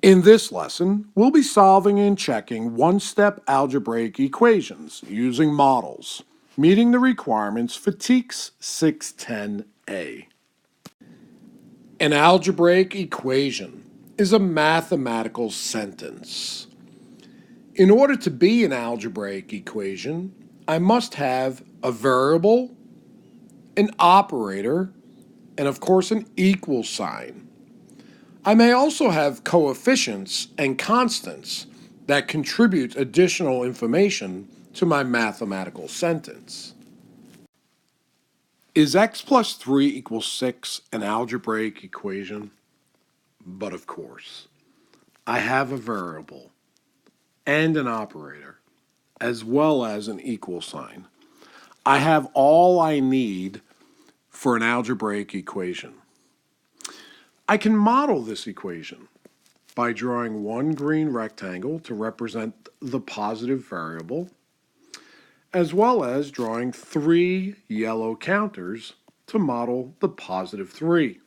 In this lesson, we'll be solving and checking one-step algebraic equations using models, meeting the requirements for TEKS 610A. An algebraic equation is a mathematical sentence. In order to be an algebraic equation, I must have a variable, an operator, and of course an equal sign. I may also have coefficients and constants that contribute additional information to my mathematical sentence. Is x plus 3 equals 6 an algebraic equation? But of course, I have a variable and an operator, as well as an equal sign. I have all I need for an algebraic equation. I can model this equation by drawing one green rectangle to represent the positive variable, as well as drawing three yellow counters to model the positive 3.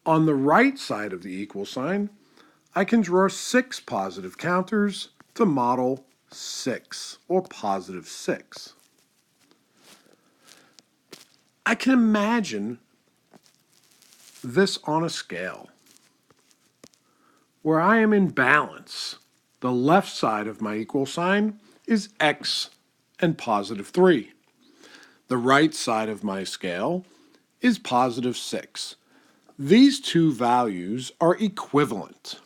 On the right side of the equal sign, I can draw 6 positive counters to model 6, or positive 6. I can imagine this on a scale where I am in balance. The left side of my equal sign is x and positive 3. The right side of my scale is positive 6. These two values are equivalent.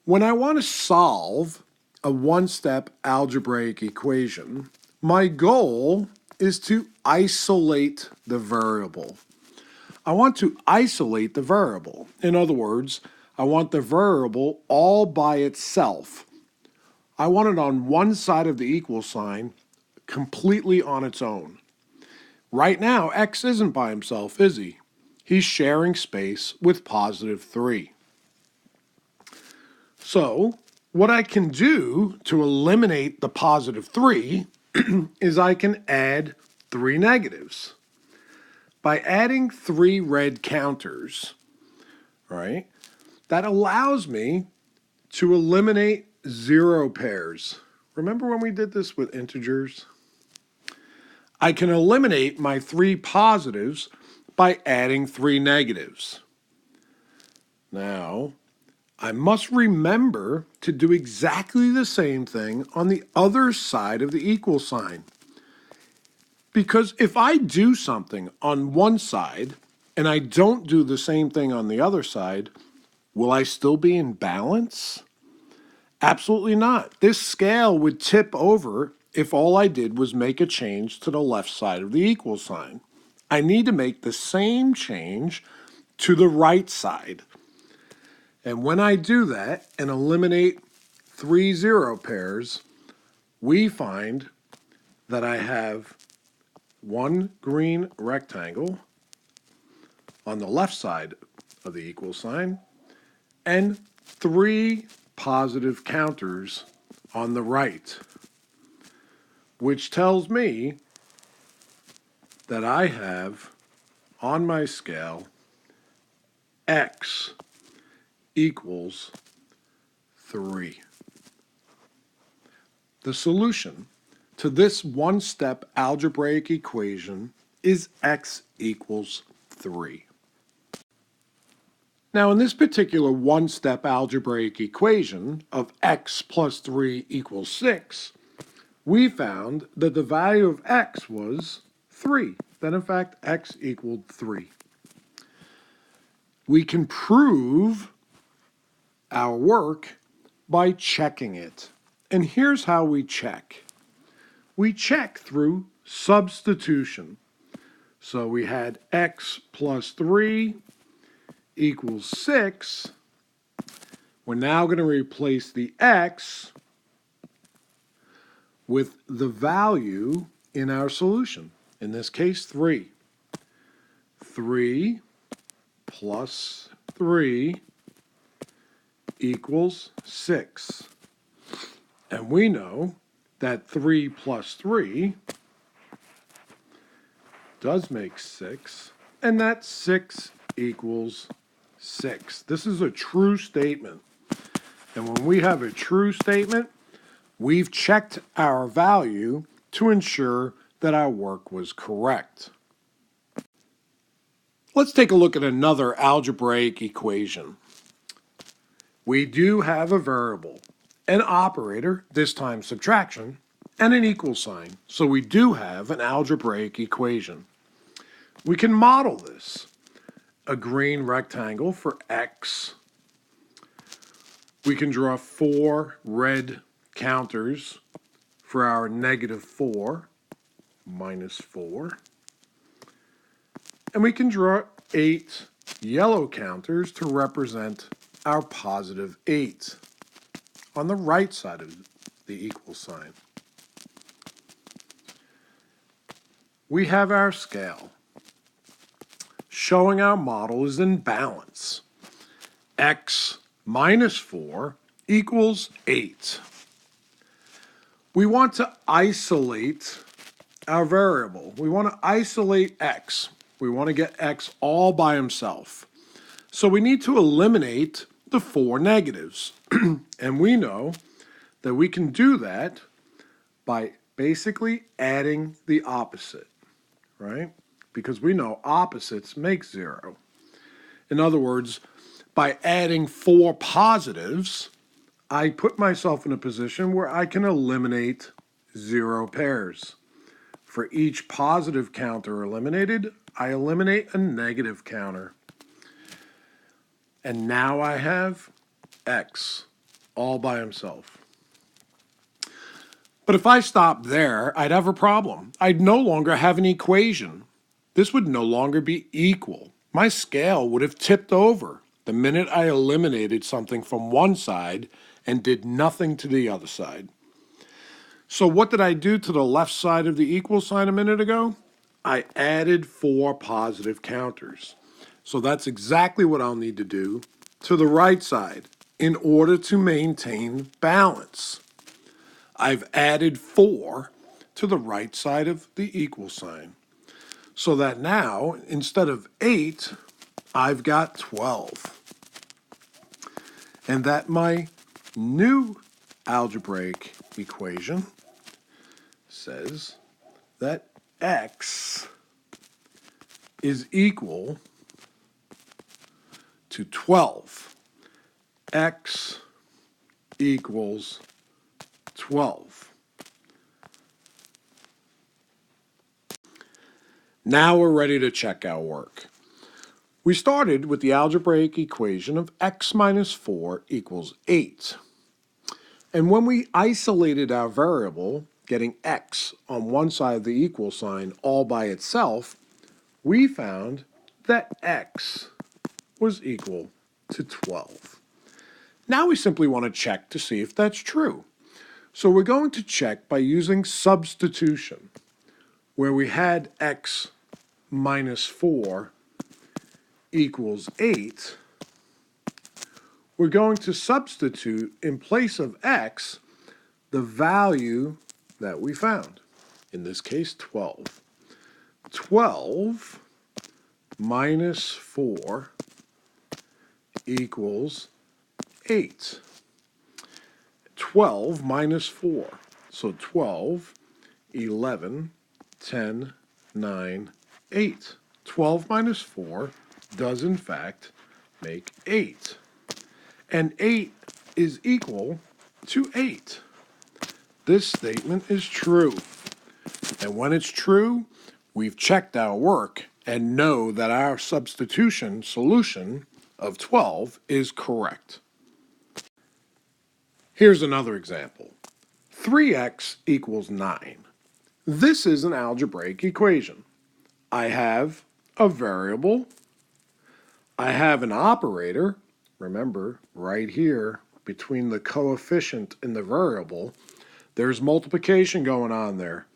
When I want to solve a one-step algebraic equation, my goal is to isolate the variable. I want to isolate the variable. In other words, I want the variable all by itself. I want it on one side of the equal sign, completely on its own. Right now, x isn't by himself, is he? He's sharing space with positive 3. So, what I can do to eliminate the positive 3 is I can add 3 negatives. By adding 3 red counters, right, that allows me to eliminate 0 pairs. Remember when we did this with integers? I can eliminate my 3 positives by adding 3 negatives. Now, I must remember to do exactly the same thing on the other side of the equal sign. Because if I do something on one side and I don't do the same thing on the other side, will I still be in balance? Absolutely not. This scale would tip over if all I did was make a change to the left side of the equal sign. I need to make the same change to the right side. And when I do that and eliminate 3 0 pairs, we find that I have one green rectangle on the left side of the equal sign and 3 positive counters on the right, which tells me that I have on my scale x equals 3. The solution to this one-step algebraic equation is x equals 3. Now, in this particular one-step algebraic equation of x plus 3 equals 6, we found that the value of x was 3, that in fact x equaled 3. We can prove our work by checking it. And here's how we check. We check through substitution. So we had x plus 3 equals 6. We're now going to replace the x with the value in our solution. In this case, 3. 3 plus 3 equals 6. And we know that 3 plus 3 does make 6, and that 6 equals 6. This is a true statement. And when we have a true statement, we've checked our value to ensure that our work was correct. Let's take a look at another algebraic equation. We do have a variable, an operator, this time subtraction, and an equal sign. So we do have an algebraic equation. We can model this. A green rectangle for x. We can draw 4 red counters for our -4, -4. And we can draw 8 yellow counters to represent our +8 on the right side of the equal sign. We have our scale, showing our model is in balance. X -4 equals 8. We want to isolate our variable. We want to isolate x. We want to get x all by himself. So we need to eliminate the 4 negatives. And we know that we can do that by basically adding the opposite, right? Because we know opposites make 0. In other words, by adding 4 positives, I put myself in a position where I can eliminate 0 pairs. For each positive counter eliminated, I eliminate a negative counter. And now I have x all by himself. But if I stopped there, I'd have a problem. I'd no longer have an equation. This would no longer be equal. My scale would have tipped over the minute I eliminated something from one side and did nothing to the other side. So what did I do to the left side of the equal sign a minute ago? I added 4 positive counters. So that's exactly what I'll need to do to the right side in order to maintain balance. I've added 4 to the right side of the equal sign. So that now, instead of 8, I've got 12. And that my new algebraic equation says that x is equal to 12. X equals 12. Now we're ready to check our work. We started with the algebraic equation of x minus 4 equals 8. And when we isolated our variable, getting x on one side of the equal sign all by itself, we found that x was equal to 12. Now we simply want to check to see if that's true. So we're going to check by using substitution, where we had x minus 4 equals 8. We're going to substitute in place of x the value that we found, in this case 12. 12 minus 4 equals 8. 12 minus 4. So 12, 11, 10, 9, 8. 12 minus 4 does in fact make 8. And 8 is equal to 8. This statement is true. And when it's true, we've checked our work and know that our substitution solution of 12 is correct. Here's another example. 3x equals 9. This is an algebraic equation. I have a variable. I have an operator. Remember, right here, between the coefficient and the variable, there's multiplication going on there.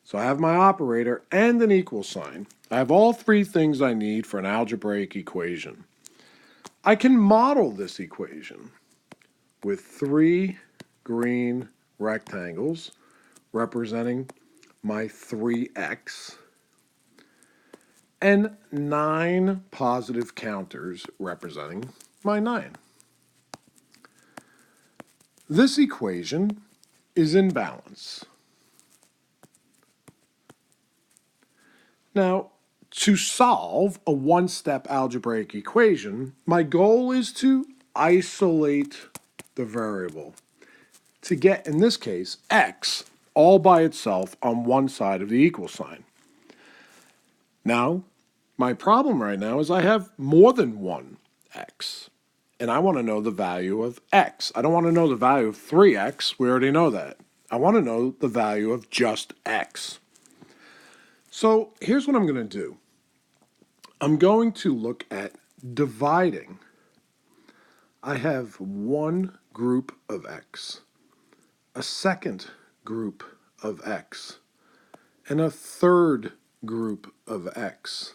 So I have my operator and an equal sign. I have all 3 things I need for an algebraic equation. I can model this equation with 3 green rectangles representing my 3x and 9 positive counters representing my 9. This equation is in balance. Now, to solve a one-step algebraic equation, my goal is to isolate the variable to get, in this case, x all by itself on one side of the equal sign. Now, my problem right now is I have more than one x, and I want to know the value of x. I don't want to know the value of 3x. We already know that. I want to know the value of just x. So here's what I'm going to do. I'm going to look at dividing. I have one group of x, a second group of x, and a third group of x.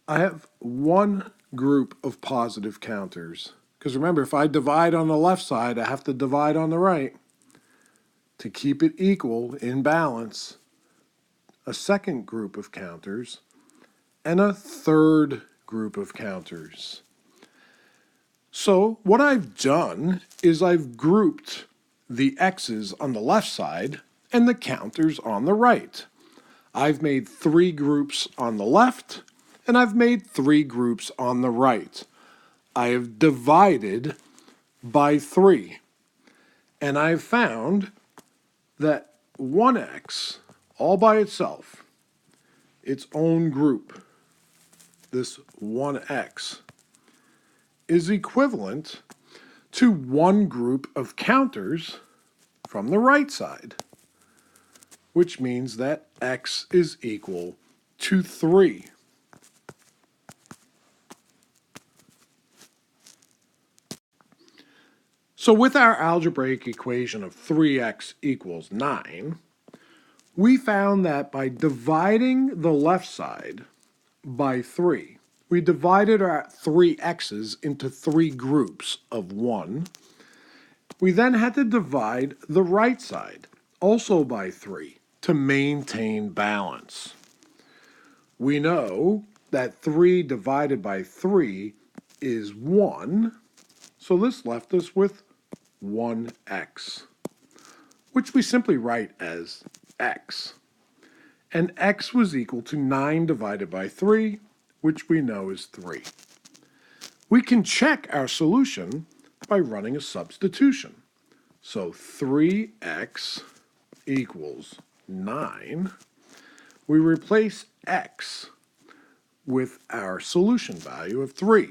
I have one group of positive counters, because remember, if I divide on the left side, I have to divide on the right to keep it equal in balance. A second group of counters, and a third group of counters. So what I've done is I've grouped the x's on the left side and the counters on the right. I've made 3 groups on the left, and I've made 3 groups on the right. I have divided by 3, and I've found that 1x all by itself, its own group, this 1x, is equivalent to one group of counters from the right side, which means that x is equal to 3. So with our algebraic equation of 3x equals 9, we found that by dividing the left side by 3, we divided our 3x's into 3 groups of 1. We then had to divide the right side, also by 3, to maintain balance. We know that 3 divided by 3 is 1, so this left us with 1x, which we simply write as x. And x was equal to 9 divided by 3, which we know is 3. We can check our solution by running a substitution. So 3x equals 9. We replace x with our solution value of 3,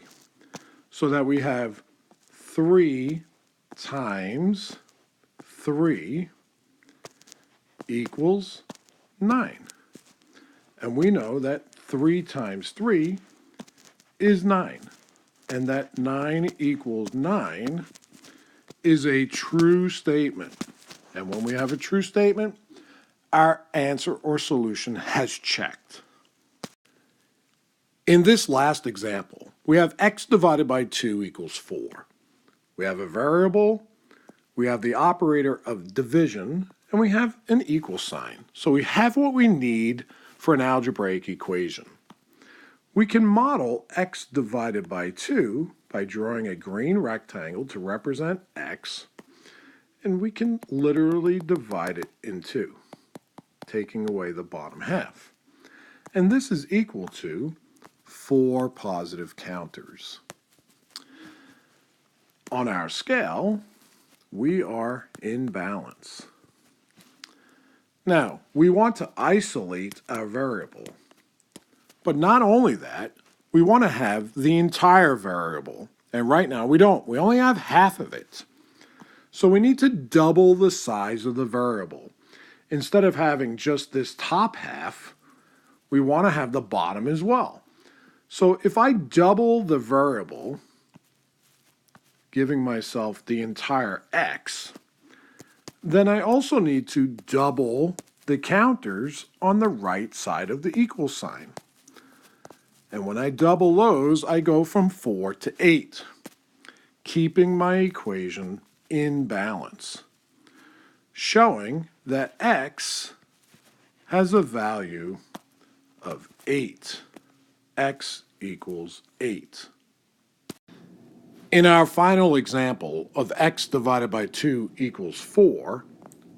so that we have 3 times 3 equals 9. And we know that 3 times 3 is 9, and that 9 equals 9 is a true statement. And when we have a true statement, our answer or solution has checked. In this last example, we have x divided by 2 equals 4. We have a variable, we have the operator of division, and we have an equal sign. So we have what we need for an algebraic equation. We can model x divided by 2 by drawing a green rectangle to represent x, and we can literally divide it in 2, taking away the bottom half. And this is equal to 4 positive counters. On our scale, we are in balance. Now, we want to isolate our variable. But not only that, we want to have the entire variable. And right now we don't. We only have half of it. So we need to double the size of the variable. Instead of having just this top half, we want to have the bottom as well. So if I double the variable, giving myself the entire x, then I also need to double the counters on the right side of the equal sign. And when I double those, I go from 4 to 8, keeping my equation in balance, showing that x has a value of 8. X equals 8. In our final example of x divided by 2 equals 4,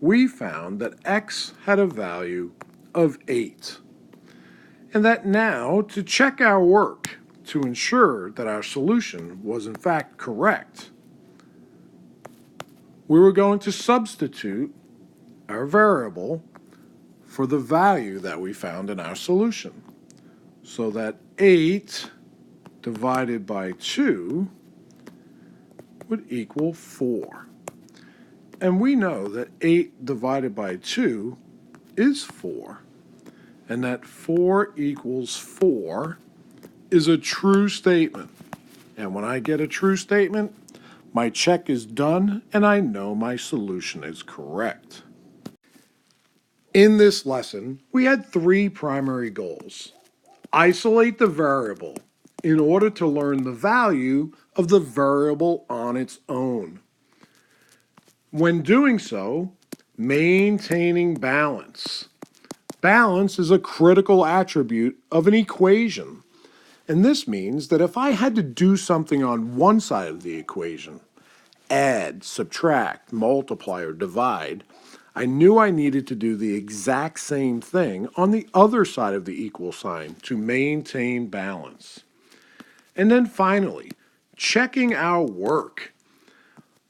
we found that x had a value of 8. And that now, to check our work to ensure that our solution was in fact correct, we were going to substitute our variable for the value that we found in our solution. So that 8 divided by 2 would equal 4. And we know that 8 divided by 2 is 4. And that 4 equals 4 is a true statement. And when I get a true statement, my check is done and I know my solution is correct. In this lesson, we had 3 primary goals. Isolate the variable in order to learn the value of the variable on its own. When doing so, maintaining balance. Balance is a critical attribute of an equation. And this means that if I had to do something on one side of the equation, add, subtract, multiply, or divide, I knew I needed to do the exact same thing on the other side of the equal sign to maintain balance. And then finally, checking our work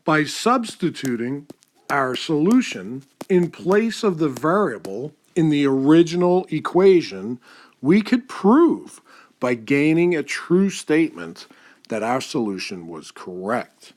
by substituting our solution in place of the variable in the original equation, we could prove by gaining a true statement that our solution was correct.